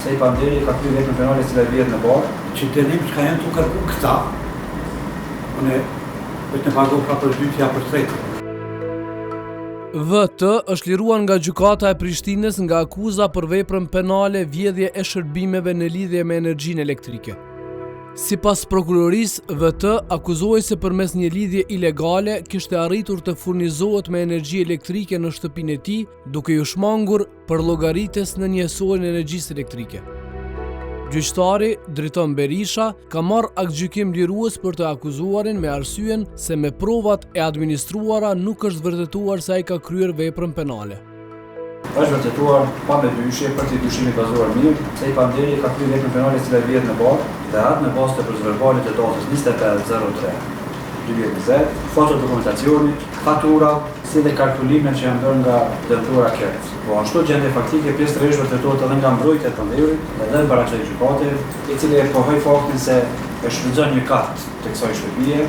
Se i panderi ka kryer veprën penale që vjen në barë. Qytetarët që janë të kërku këta, unë vetë në pago pra për dytja për tretë. VT është liruar nga gjykata e Prishtinës nga akuza për veprën penale vjedhje e shërbimeve në lidhje me energjinë elektrike. Sipas prokurorisë, VT akuzohej se përmes një lidhje ilegale kishte arritur të furnizohet me energji elektrike në shtëpinë e tij, duke ju shmangur për llogarites në njësorin e energjisë elektrike. Gjyqtari Driton Berisha ka marrë aktgjykim lirues për të akuzuarin me arsyen se me provat e administruara nuk është vërtetuar se ai ka kryer veprën penale. Është vërtetuar pa me dyshje për të dyshimit bazuar mirë se i panderi ka kryer veprën penale që vjen në barë dhe atë në bazë të procedurale të datës 25/03/2020, fotodokumentacioni, fatura, si dhe kalkulimet që janë bërë nga dëmtuara Kerc. Po ashtu gjendje faktike pjesërisht vërtetohet edhe nga mbrojtja e panderit dhe baraqe gjykate, i cili e pohoi faktin se e shfrytëzon një kat të kësaj shtëpie.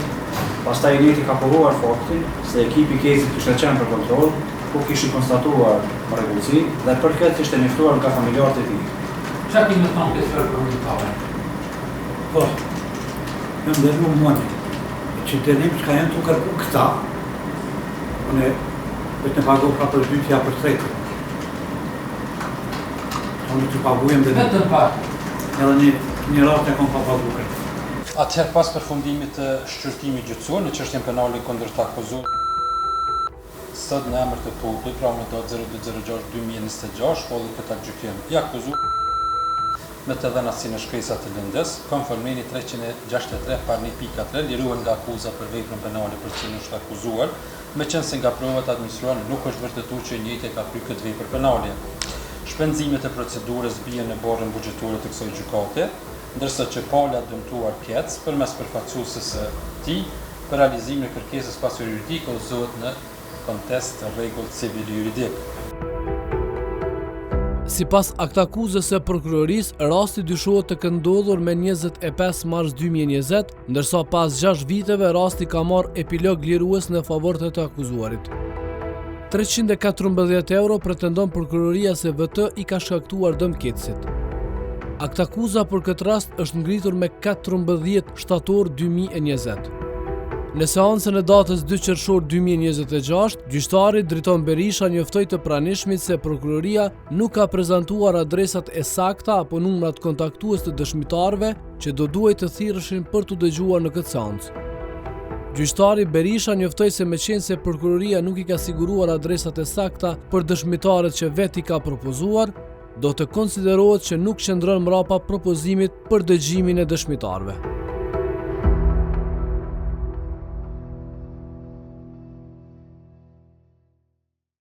Pastaj njëti ka pohuar faktin se ekipi i kesit kishte qenë për kontroll, ku kishin konstatuar rregullsi dhe për këtë ishte njoftuar nga familjarët e tij. Çfarë kemi të thonë këtë për Po, jam dhe më mëni. Qytetarët që janë të kërku këta, unë vetë në pago pra për dytja për tretë. Unë të pagujem dhe vetëm pak. edhe një ratë e kom pa pagu këtë. Atëherë pas përfundimit të shqyrtimit gjyqësor në çështjen penale kundër të akuzuar, sot në emër të publik, pra me datë 02/06/2026, shkolli këtë aktgjykim i akuzuar me të dhëna si në shkresat të lëndës, konformeni 363/1.4 liruar nga akuza për veprën penale për cilën është akuzuar, meqense nga provat administruar nuk është vërtetuar që njëjti ka kryer këtë vepër penale. Shpenzimet e procedurës bien në borën buxhetore të kësaj gjykate, ndërsa që pala dëmtuar Kerc përmes përfaqësuesës së tij për realizimin e kërkesës pasur juridike udhëzohet në kontest të rregullt civil juridik. Sipas aktakuzës së prokurorisë, rasti dyshohet të kenë ndodhur me 25 mars 2020, ndërsa pas 6 viteve rasti ka marrë epilog lirues në favor të të akuzuarit. 314 euro pretendon prokuroria se VT i ka shkaktuar dëm Kercit. Aktakuza për këtë rast është ngritur me 14 shtator 2020. Në seancën e datës 2 qershor 2026, gjyqtari Driton Berisha njoftoi të pranishmit se prokuroria nuk ka prezantuar adresat e sakta apo numrat kontaktues të dëshmitarëve që do duhej të thirrëshin për të dëgjuar në këtë seancë. Gjyqtari Berisha njoftoi se meqense se prokuroria nuk i ka siguruar adresat e sakta për dëshmitarët që vetë i ka propozuar, do të konsiderohet që nuk qëndron mbrapa propozimit për dëgjimin e dëshmitarëve.